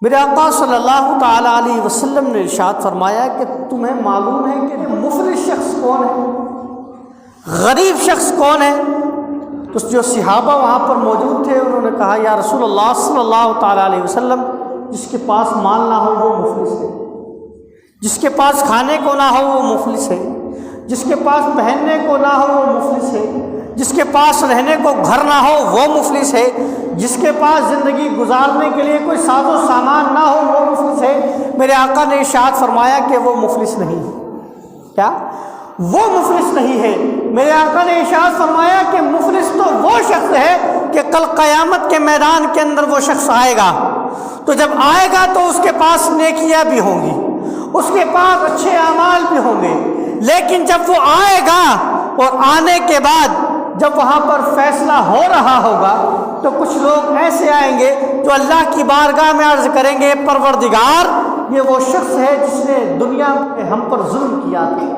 میرے آقا صلی اللہ تعالیٰ علیہ وسلم نے ارشاد فرمایا کہ تمہیں معلوم ہے کہ مفلس شخص کون ہے، غریب شخص کون ہے؟ تو جو صحابہ وہاں پر موجود تھے انہوں نے کہا یا رسول اللہ صلی اللہ تعالیٰ علیہ وسلم، جس کے پاس مال نہ ہو وہ مفلس ہے، جس کے پاس کھانے کو نہ ہو وہ مفلس ہے، جس کے پاس پہننے کو نہ ہو وہ مفلس ہے، جس کے پاس رہنے کو گھر نہ ہو وہ مفلس ہے، جس کے پاس زندگی گزارنے کے لیے کوئی ساز و سامان نہ ہو وہ مفلس ہے۔ میرے آقا نے ارشاد فرمایا کہ وہ مفلس نہیں ہے۔ کیا وہ مفلس نہیں ہے؟ میرے آقا نے ارشاد فرمایا کہ مفلس تو وہ شخص ہے کہ کل قیامت کے میدان کے اندر وہ شخص آئے گا، تو جب آئے گا تو اس کے پاس نیکیاں بھی ہوں گی، اس کے پاس اچھے اعمال بھی ہوں گے، لیکن جب وہ آئے گا اور آنے کے بعد جب وہاں پر فیصلہ ہو رہا ہوگا تو کچھ لوگ ایسے آئیں گے جو اللہ کی بارگاہ میں عرض کریں گے پروردگار، یہ وہ شخص ہے جس نے دنیا میں ہم پر ظلم کیا تھا،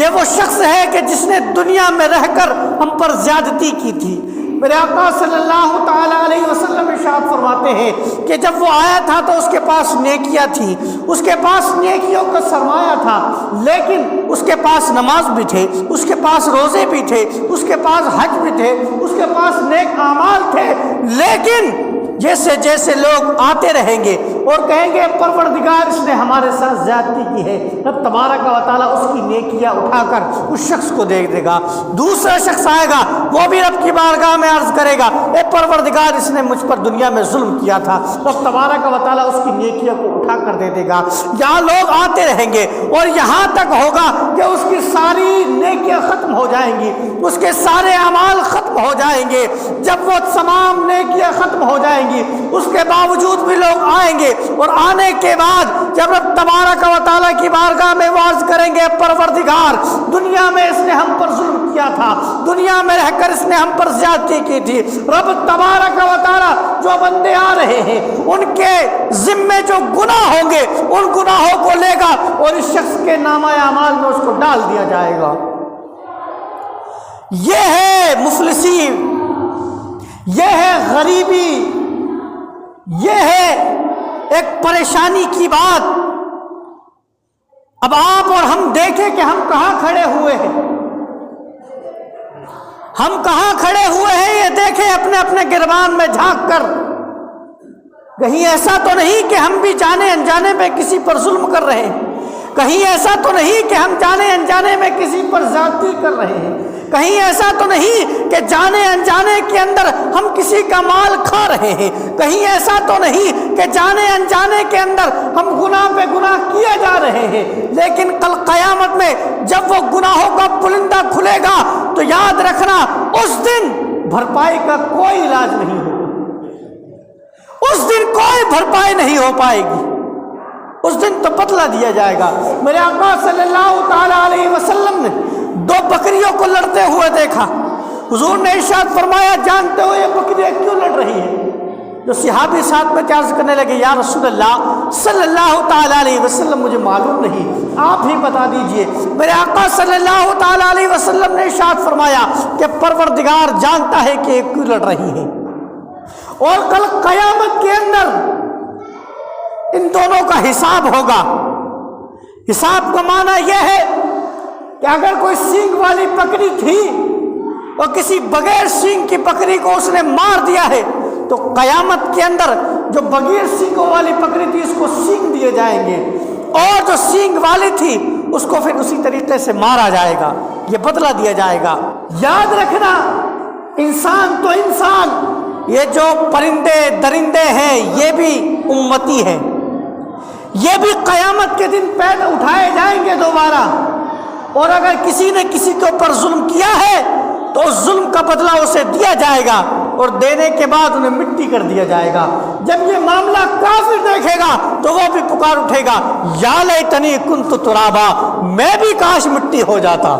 یہ وہ شخص ہے کہ جس نے دنیا میں رہ کر ہم پر زیادتی کی تھی۔ میرے آقا صلی اللہ تعالیٰ علیہ وسلم ارشاد فرماتے ہیں کہ جب وہ آیا تھا تو اس کے پاس نیکیاں تھیں، اس کے پاس نیکیوں کا سرمایہ تھا، لیکن اس کے پاس نماز بھی تھے، اس کے پاس روزے بھی تھے، اس کے پاس حج بھی تھے، اس کے پاس نیک اعمال تھے، لیکن جیسے جیسے لوگ آتے رہیں گے اور کہیں گے پروردگار اس نے ہمارے ساتھ زیادتی کی ہے، رب تبارک و تعالیٰ اس کی نیکیاں اٹھا کر اس شخص کو دے دے گا۔ دوسرا شخص آئے گا، وہ بھی رب کی بارگاہ میں عرض کرے گا اے پروردگار اس نے مجھ پر دنیا میں ظلم کیا تھا، رب تبارک و تعالیٰ اس کی نیکیوں کو اٹھا کر دے دے گا۔ یہاں لوگ آتے رہیں گے اور یہاں تک ہوگا کہ اس کی ساری نیکیاں ختم ہو جائیں گی، اس کے سارے اعمال ختم ہو جائیں گے۔ جب وہ تمام نیکیاں ختم ہو جائیں گی اس کے باوجود بھی لوگ آئیں گے، اور آنے کے بعد جب رب تبارک و تعالیٰ کی بارگاہ میں واز کریں گے پروردگار دنیا میں اس نے ہم پر ظلم کیا تھا، دنیا میں رہ کر اس نے ہم پر زیادتی کی تھی، رب تبارک و تعالیٰ جو بندے آ رہے ہیں ان کے ذمے جو گناہ ہوں گے ان گناہوں کو لے گا اور اس شخص کے نامہ اعمال میں اس کو ڈال دیا جائے گا۔ یہ ہے مفلسی، یہ ہے غریبی، یہ ہے ایک پریشانی کی بات۔ اب آپ اور ہم دیکھیں کہ ہم کہاں کھڑے ہوئے ہیں، ہم کہاں کھڑے ہوئے ہیں، یہ دیکھیں اپنے اپنے گربان میں جھانک کر، کہیں ایسا تو نہیں کہ ہم بھی جانے انجانے میں کسی پر ظلم کر رہے ہیں، کہیں ایسا تو نہیں کہ ہم جانے انجانے میں کسی پر زیادتی کر رہے ہیں، کہیں ایسا تو نہیں کہ جانے انجانے کے اندر ہم کسی کا مال کھا رہے ہیں، کہیں ایسا تو نہیں کہ جانے انجانے کے اندر ہم گناہ پہ گناہ کیے جا رہے ہیں، لیکن کل قیامت میں جب وہ گناہوں کا پلندہ کھلے گا تو یاد رکھنا اس دن بھرپائی کا کوئی علاج نہیں ہوگا، اس دن کوئی بھرپائی نہیں ہو پائے گی، اس دن تو بدلہ دیا جائے گا۔ میرے آقا صلی اللہ تعالیٰ علیہ وسلم نے دو بکریوں کو لڑتے ہوئے دیکھا، حضور نے ارشاد فرمایا جانتے ہو یہ بکریاں کیوں لڑ رہی ہیں؟ جو صحابی ساتھ میں عرض کرنے لگے یا رسول اللہ صلی اللہ تعالیٰ علیہ وسلم مجھے معلوم نہیں، آپ ہی بتا دیجئے۔ میرے آقا صلی اللہ تعالیٰ علیہ وسلم نے ارشاد فرمایا کہ پروردگار جانتا ہے کہ یہ کیوں لڑ رہی ہیں، اور کل قیامت کے اندر ان دونوں کا حساب ہوگا۔ حساب کا معنی یہ ہے کہ اگر کوئی سینگ والی بکری تھی اور کسی بغیر سینگ کی بکری کو اس نے مار دیا ہے تو قیامت کے اندر جو بغیر سینگوں والی بکری تھی اس کو سینگ دیے جائیں گے، اور جو سینگ والی تھی اس کو پھر اسی طریقے سے مارا جائے گا، یہ بدلہ دیا جائے گا۔ یاد رکھنا انسان تو انسان، یہ جو پرندے درندے ہیں یہ بھی امتی ہیں، یہ بھی قیامت کے دن پیدا اٹھائے جائیں گے دوبارہ، اور اگر کسی نے کسی کے اوپر ظلم کیا ہے تو اس ظلم کا بدلہ اسے دیا جائے گا، اور دینے کے بعد انہیں مٹی کر دیا جائے گا۔ جب یہ معاملہ کافر دیکھے گا تو وہ بھی پکار اٹھے گا یا لیتنی کنت ترابا، میں بھی کاش مٹی ہو جاتا۔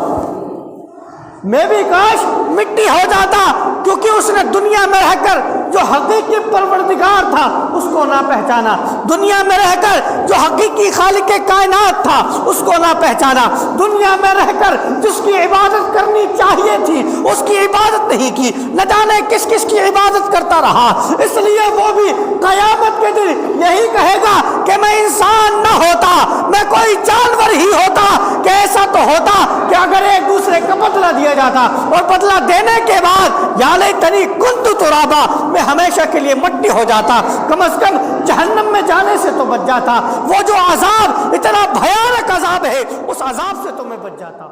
میں بھی کاش مٹی ہو جاتا، کیونکہ اس نے دنیا میں رہ کر جو حقیقی پروردگار تھا اس کو نہ پہچانا، دنیا میں رہ کر جو حقیقی خالق کائنات تھا اس کو نہ پہچانا، دنیا میں رہ کر جس کی عبادت کرنی چاہیے تھی اس کی عبادت نہیں کی، نہ جانے کس کس کی عبادت کرتا رہا۔ اس لیے وہ بھی قیامت کے دن یہی کہے گا کہ میں انسان نہ ہوتا، میں کوئی جانور ہی ہوتا، کہ ایسا تو ہوتا کہ اگر ایک دوسرے کا بدلہ دیا جاتا اور بدلہ دینے کے بعد یا لیتنی کنت ترابا، میں ہمیشہ کے لیے مٹی ہو جاتا، کم از کم جہنم میں جانے سے تو بچ جاتا، وہ جو عذاب اتنا بھیانک عذاب ہے اس عذاب سے تو میں بچ جاتا۔